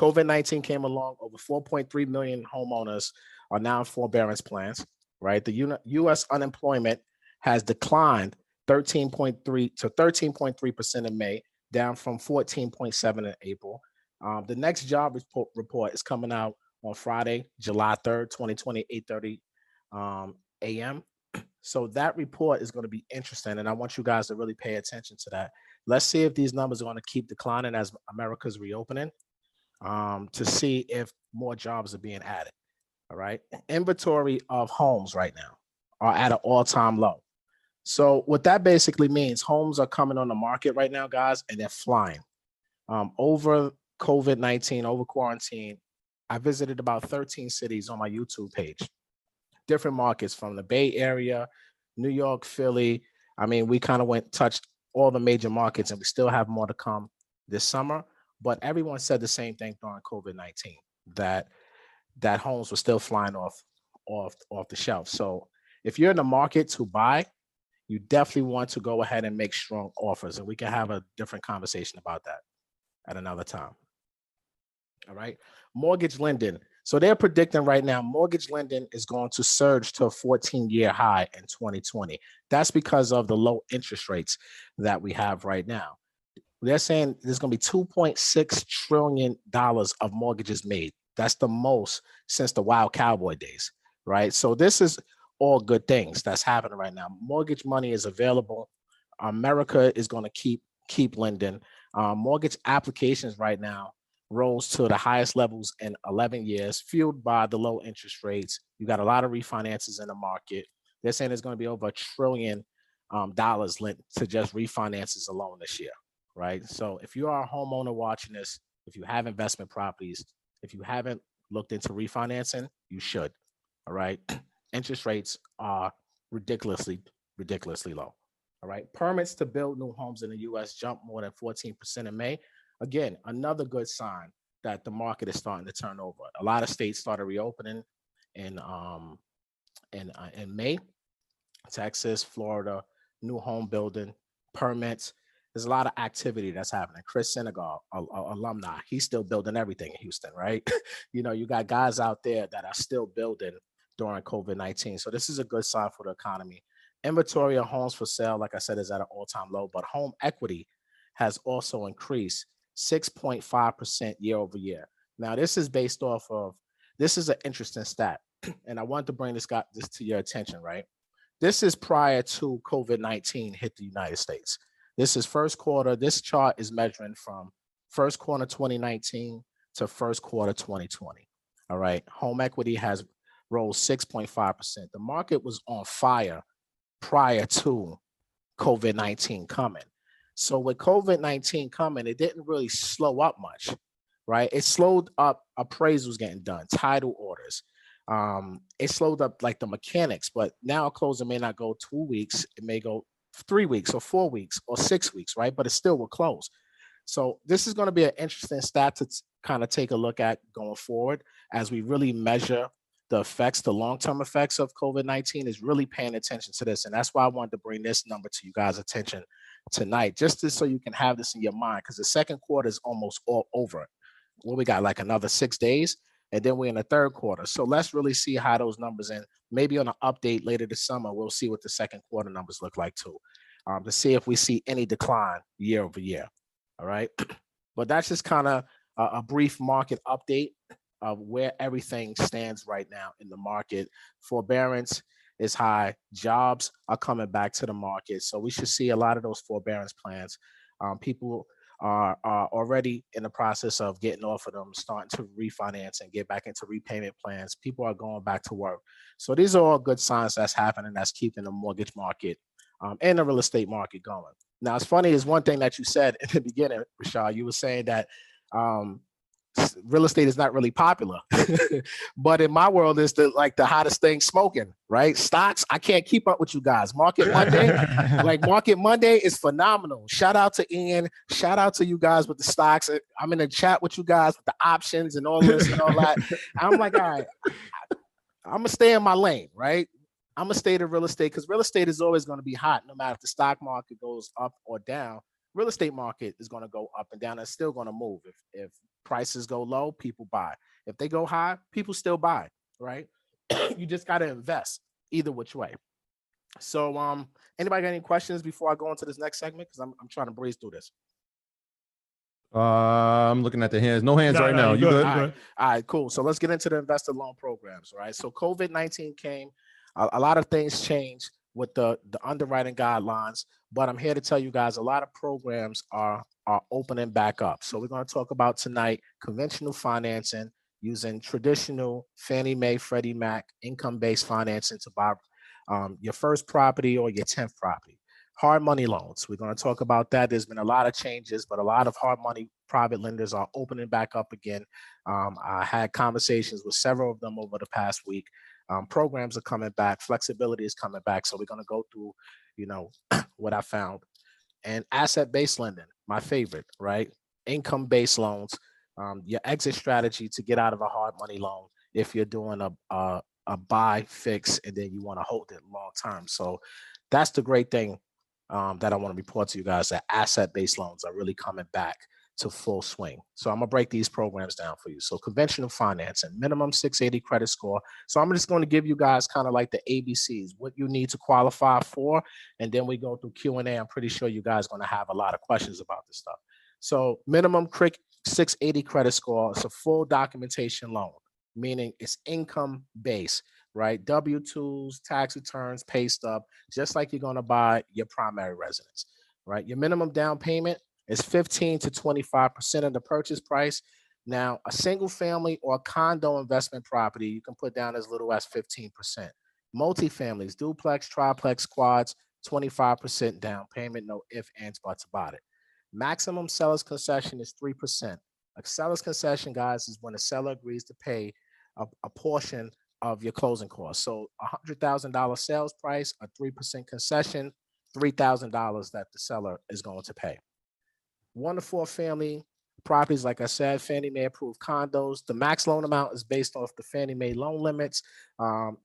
COVID-19 came along. Over 4.3 million homeowners are now in forbearance plans, right? The U.S. unemployment has declined 13.3 to 13.3% in May, down from 14.7 in April. The next job report is coming out on Friday, July 3rd, 2020, 8:30 a.m. So that report is going to be interesting, and I want you guys to really pay attention to that. Let's see if these numbers are going to keep declining as America's reopening, to see if more jobs are being added. All right. Inventory of homes right now are at an all-time low. So what that basically means, homes are coming on the market right now, guys, and they're flying. Over COVID-19, over quarantine, I visited about 13 cities on my YouTube page, different markets from the Bay Area, New York, Philly. I mean, we kind of touched all the major markets, and we still have more to come this summer. But everyone said the same thing during COVID-19, that homes were still flying off the shelf. So if you're in the market to buy, you definitely want to go ahead and make strong offers, and we can have a different conversation about that at another time. All right. Mortgage lending. So they're predicting right now mortgage lending is going to surge to a 14-year high in 2020. That's because of the low interest rates that we have right now. They're saying there's going to be $2.6 trillion of mortgages made. That's the most since the Wild Cowboy days, right? So this is all good things that's happening right now. Mortgage money is available. America is going to keep lending. Mortgage applications right now rose to the highest levels in 11 years, fueled by the low interest rates. You got a lot of refinances in the market. They're saying there's going to be over $1 trillion lent to just refinances alone this year, right? So if you are a homeowner watching this, if you have investment properties, if you haven't looked into refinancing, you should, all right? Interest rates are ridiculously low, all right? Permits to build new homes in the U.S. jumped more than 14% in May. Again, another good sign that the market is starting to turn over. A lot of states started reopening in May. Texas, Florida, new home building, permits. There's a lot of activity that's happening. Chris Senegal, alumni, he's still building everything in Houston, right? You got guys out there that are still building during COVID-19. So this is a good sign for the economy. Inventory of homes for sale, like I said, is at an all-time low, but home equity has also increased 6.5% year over year. Now, this is an interesting stat, and I want to bring this to your attention, right? This is prior to COVID-19 hit the United States. This is first quarter. This chart is measuring from first quarter 2019 to first quarter 2020. All right. Home equity has rose 6.5%. The market was on fire prior to COVID-19 coming. So with COVID-19 coming, it didn't really slow up much, right? It slowed up appraisals getting done, title orders. It slowed up like the mechanics, but now a closing may not go 2 weeks. It may go 3 weeks or 4 weeks or 6 weeks, right? But it still will close. So this is going to be an interesting stat to kind of take a look at going forward as we really measure the effects, the long-term effects of COVID-19 is really paying attention to this. And that's why I wanted to bring this number to you guys' attention tonight, so you can have this in your mind, because the second quarter is almost all over. Well, we got like another 6 days, and then we're in the third quarter. So let's really see how those numbers, and maybe on an update later this summer, we'll see what the second quarter numbers look like too, to see if we see any decline year over year. All right. But that's just kind of a brief market update of where everything stands right now in the market. Forbearance is high. Jobs are coming back to the market. So we should see a lot of those forbearance plans. People are already in the process of getting off of them, starting to refinance and get back into repayment plans. People are going back to work. So these are all good signs that's happening, that's keeping the mortgage market and the real estate market going. Now, it's funny is one thing that you said in the beginning, Rashad. You were saying that real estate is not really popular, but in my world, it's the hottest thing smoking, right? Stocks, I can't keep up with you guys. Market Monday is phenomenal. Shout out to Ian. Shout out to you guys with the stocks. I'm in the chat with you guys with the options and all this and all that. I'm like, all right, I'm gonna stay in my lane, right? I'm gonna stay to real estate because real estate is always going to be hot, no matter if the stock market goes up or down. real estate market is going to go up and down. It's still going to move. If prices go low, people buy. If they go high, people still buy, right? You just got to invest either which way. So, anybody got any questions before I go into this next segment? Because I'm trying to breeze through this. I'm looking at the hands. No hands right now. You good? All right, cool. So let's get into the investor loan programs. Right. So COVID-19 came, a lot of things changed with the underwriting guidelines, but I'm here to tell you guys a lot of programs are opening back up. So we're going to talk about tonight conventional financing using traditional Fannie Mae, Freddie Mac income-based financing to buy your first property or your 10th property. Hard money loans. We're going to talk about that. There's been a lot of changes, but a lot of hard money private lenders are opening back up again. I had conversations with several of them over the past week. Programs are coming back. Flexibility is coming back. So we're going to go through, what I found. And asset-based lending, my favorite, right? Income-based loans. Your exit strategy to get out of a hard money loan if you're doing a buy, fix, and then you want to hold it long term. So that's the great thing that I want to report to you guys, that asset-based loans are really coming back to full swing. So I'm gonna break these programs down for you. So conventional financing, minimum 680 credit score. So I'm just going to give you guys kind of like the ABCs, what you need to qualify for, and then we go through Q&A. I'm pretty sure you guys are going to have a lot of questions about this stuff. So minimum 680 credit score. It's a full documentation loan, meaning it's income based, right? W-2s, tax returns, pay stub, just like you're going to buy your primary residence, right? Your minimum down payment is 15 to 25% of the purchase price. Now, a single family or condo investment property, you can put down as little as 15%. Multifamilies, duplex, triplex, quads, 25% down payment, no ifs, ands, buts about it. Maximum seller's concession is 3%. A seller's concession, guys, is when a seller agrees to pay a portion of your closing costs. So $100,000 sales price, a 3% concession, $3,000 that the seller is going to pay. 1 to 4 family properties, like I said, Fannie Mae approved condos. The max loan amount is based off the Fannie Mae loan limits.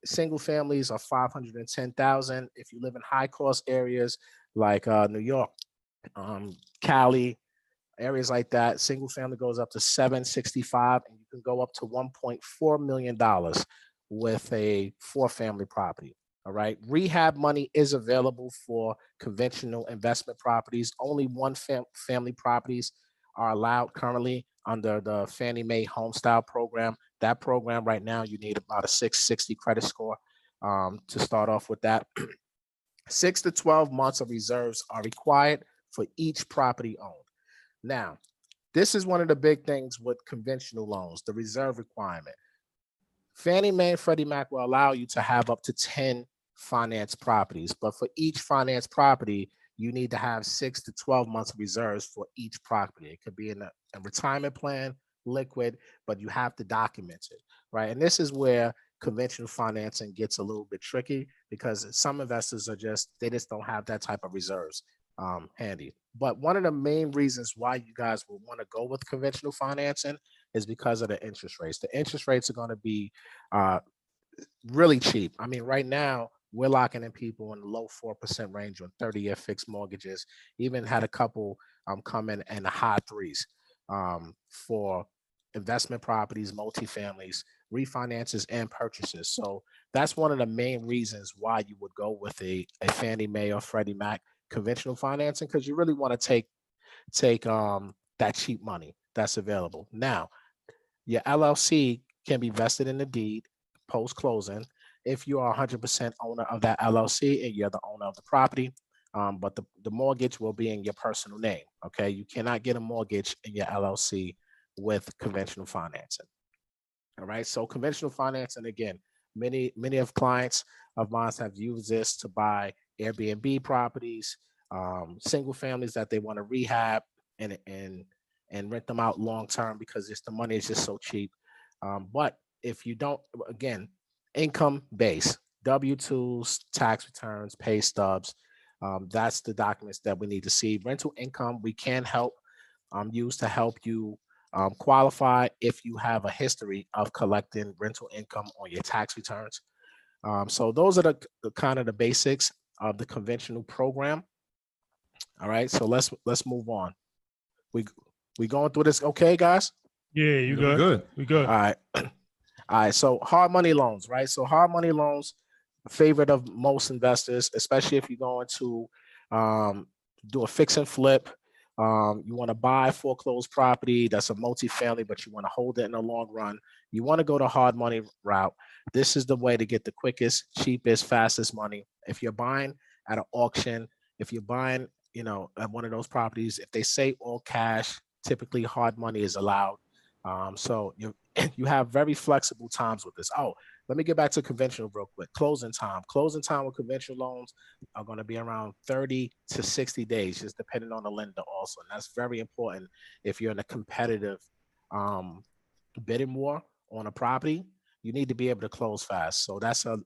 Single families are $510,000. If you live in high cost areas like New York, Cali, areas like that, single family goes up to $765,000, and you can go up to $1.4 million with a 4-family property. All right. Rehab money is available for conventional investment properties. Only one family properties are allowed currently under the Fannie Mae Homestyle program. That program right now, you need about a 660 credit score to start off with that. 6 to 12 months of reserves are required for each property owned. Now, this is one of the big things with conventional loans, the reserve requirement. Fannie Mae and Freddie Mac will allow you to have up to 10 finance properties, but for each finance property, you need to have 6 to 12 months of reserves for each property. It could be in a retirement plan, liquid, but you have to document it, right? And this is where conventional financing gets a little bit tricky because some investors they just don't have that type of reserves handy. But one of the main reasons why you guys will want to go with conventional financing is because of the interest rates. The interest rates are going to be really cheap. I mean, right now, we're locking in people in the low 4% range on 30-year fixed mortgages. Even had a couple come in the high threes for investment properties, multifamilies, refinances, and purchases. So that's one of the main reasons why you would go with a Fannie Mae or Freddie Mac conventional financing, because you really want to take that cheap money that's available. Now, your LLC can be vested in the deed post-closing if you are 100% owner of that LLC and you're the owner of the property. But the mortgage will be in your personal name, okay? You cannot get a mortgage in your LLC with conventional financing. All right, so conventional financing, again, many of clients of mine have used this to buy Airbnb properties, single families that they want to rehab and rent them out long term because the money is just so cheap. But if you don't, again, income based, W-2s, tax returns, pay stubs, that's the documents that we need to see. Rental income, we can help use to help you qualify if you have a history of collecting rental income on your tax returns. So those are the kind of the basics of the conventional program. All right, so let's move on. We going through this, okay, guys? Yeah, you good? Good. We good. All right. All right. So hard money loans, right? So hard money loans, favorite of most investors, especially if you're going to do a fix and flip. You want to buy foreclosed property that's a multifamily, but you want to hold it in the long run. You want to go the hard money route. This is the way to get the quickest, cheapest, fastest money. If you're buying at an auction, if you're buying, at one of those properties, if they say all cash, typically hard money is allowed. So you have very flexible times with this. Oh, let me get back to conventional real quick. Closing time with conventional loans are going to be around 30 to 60 days, just depending on the lender also. And that's very important if you're in a competitive bidding war on a property. You need to be able to close fast. So that's a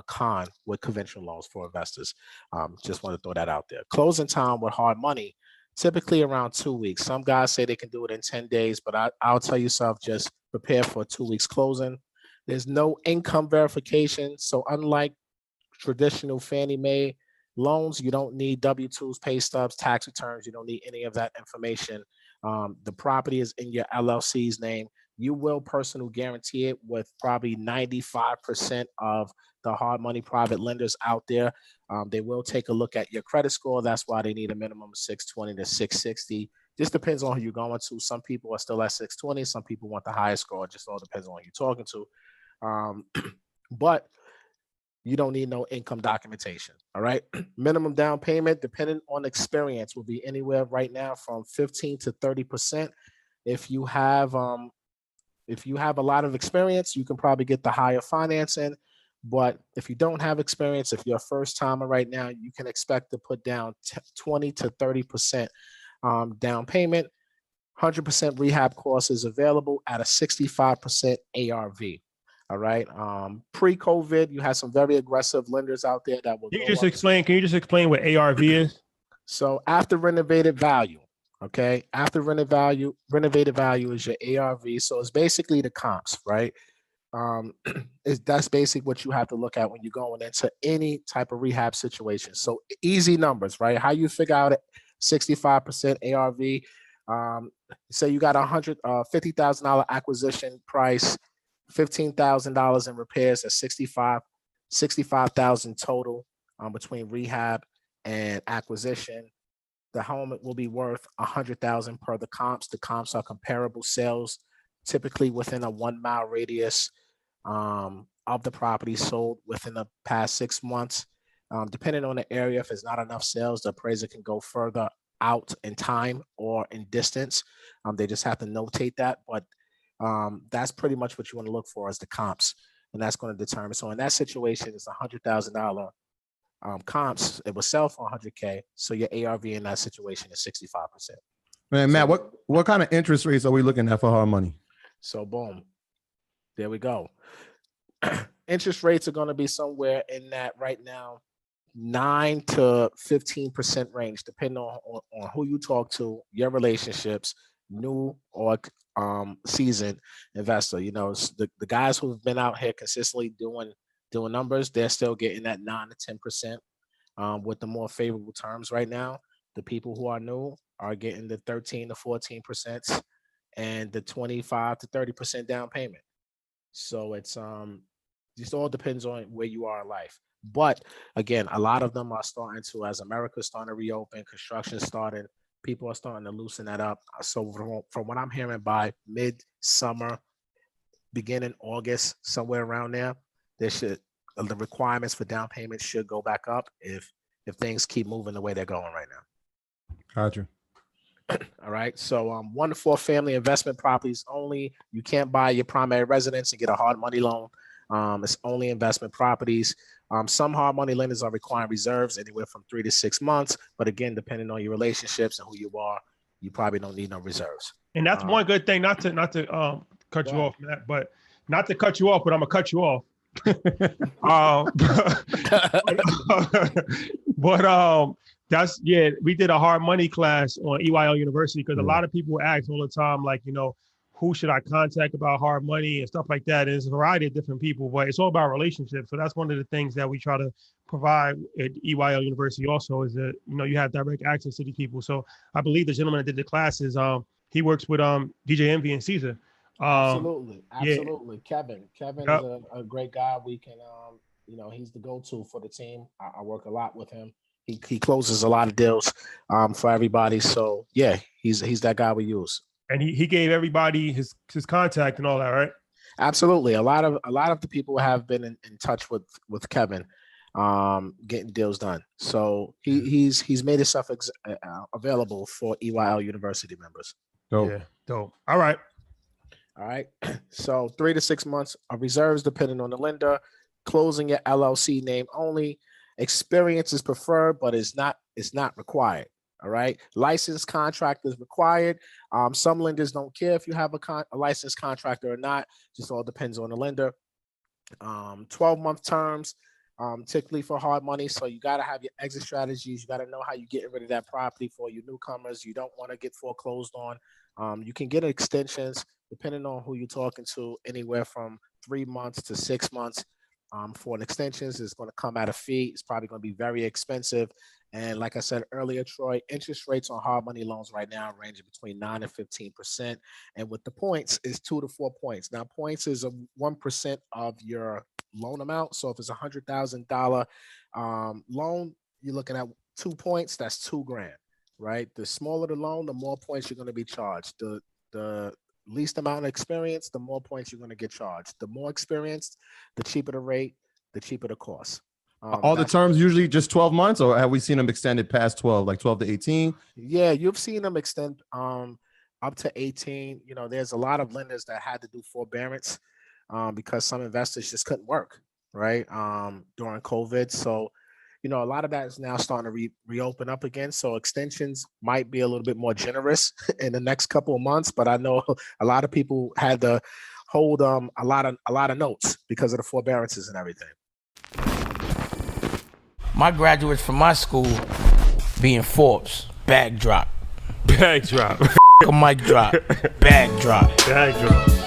con with conventional loans for investors. Just want to throw that out there. Closing time with hard money, typically around 2 weeks. Some guys say they can do it in 10 days, but I'll tell you something, just prepare for 2 weeks closing. There's no income verification. So unlike traditional Fannie Mae loans, you don't need W-2s, pay stubs, tax returns. You don't need any of that information. The property is in your LLC's name. You will personal guarantee it with probably 95% of the hard money private lenders out there. They will take a look at your credit score. That's why they need a minimum of 620 to 660. Just depends on who you're going to. Some people are still at 620. Some people want the highest score. It just all depends on who you're talking to. But you don't need no income documentation. All right. Minimum down payment, depending on experience, will be anywhere right now from 15 to 30%. If you have a lot of experience, you can probably get the higher financing. But if you don't have experience, if you're a first timer right now, you can expect to put down 20 to 30% down payment. 100% rehab course is available at a 65% ARV. All right. Pre-COVID, you had some very aggressive lenders out there that will. Can you just explain what ARV is? So after renovated value, okay. After renovated value is your ARV. So it's basically the comps, right? That's basically what you have to look at when you're going into any type of rehab situation. So easy numbers, right? How you figure out 65% ARV. Say you got $50,000 acquisition price, $15,000 in repairs, at 65,000 total between rehab and acquisition. The home will be worth $100,000 per the comps. The comps are comparable sales, typically within a 1 mile radius of the property sold within the past 6 months. Depending on the area, if there's not enough sales, the appraiser can go further out in time or in distance. They just have to notate that, but that's pretty much what you want to look for as the comps, and that's going to determine. So in that situation, it's $100,000 comps. It will sell for $100K. So your ARV in that situation is 65%. Man, Matt, what kind of interest rates are we looking at for hard money? So boom, there we go. Interest rates are going to be somewhere in that right now 9 to 15% range, depending on who you talk to, your relationships, new or seasoned investor. The guys who've been out here consistently doing numbers, they're still getting that 9 to 10% with the more favorable terms right now. The people who are new are getting the 13 to 14% and the 25 to 30% down payment. So it's just all depends on where you are in life. But again, a lot of them are starting to, as America's starting to reopen, construction started, people are starting to loosen that up. So from what I'm hearing, by mid-summer, beginning August, somewhere around there, the requirements for down payment should go back up if things keep moving the way they're going right now. Gotcha. All right. So 1 to 4 family investment properties only. You can't buy your primary residence and get a hard money loan. It's only investment properties. Some hard money lenders are requiring reserves anywhere from 3 to 6 months. But again, depending on your relationships and who you are, you probably don't need no reserves. And that's one good thing, not to cut you off, Matt, but not to cut you off, but I'm gonna cut you off. But we did a hard money class on EYL University because a lot of people ask all the time, like, who should I contact about hard money and stuff like that. And there's a variety of different people, but it's all about relationships. So that's one of the things that we try to provide at EYL University also is that, you have direct access to these people. So I believe the gentleman that did the classes, he works with DJ Envy and Caesar. Absolutely. Yeah. Kevin Yep. is a great guy. We can, he's the go-to for the team. I work a lot with him. He closes a lot of deals for everybody. So yeah, he's that guy we use. And he gave everybody his contact and all that, right? Absolutely. A lot of the people have been in touch with Kevin, getting deals done. So he's made himself available for EYL University members. Dope. Yeah, dope. All right. So 3 to 6 months of reserves depending on the lender. Closing your LLC name only. Experience is preferred, but it's not required. All right. Licensed contractor is required. Some lenders don't care if you have a licensed contractor or not. Just all depends on the lender. 12-month terms, typically for hard money. So you got to have your exit strategies. You got to know how you're getting rid of that property for you newcomers. You don't want to get foreclosed on. You can get extensions depending on who you're talking to, anywhere from 3 months to 6 months. For an extensions, it's going to come at a fee. It's probably going to be very expensive. And like I said earlier, Troy, interest rates on hard money loans right now ranging between 9 and 15%. And with the points is 2 to 4 points. Now, points is 1% of your loan amount. So if it's $100,000 loan, you're looking at 2 points. That's $2,000, right? The smaller the loan, the more points you're going to be charged. The least amount of experience, the more points you're going to get charged. The more experienced, the cheaper the rate, the cheaper the cost. All the terms usually just 12 months, or have we seen them extended past 12, like 12 to 18? Yeah, you've seen them extend up to 18. There's a lot of lenders that had to do forbearance because some investors just couldn't work, right? During COVID. So, a lot of that is now starting to reopen up again. So extensions might be a little bit more generous in the next couple of months, but I know a lot of people had to hold a lot of notes because of the forbearances and everything. My graduates from my school being Forbes, bag drop. Bag drop. A mic drop, bag drop. Bag drop.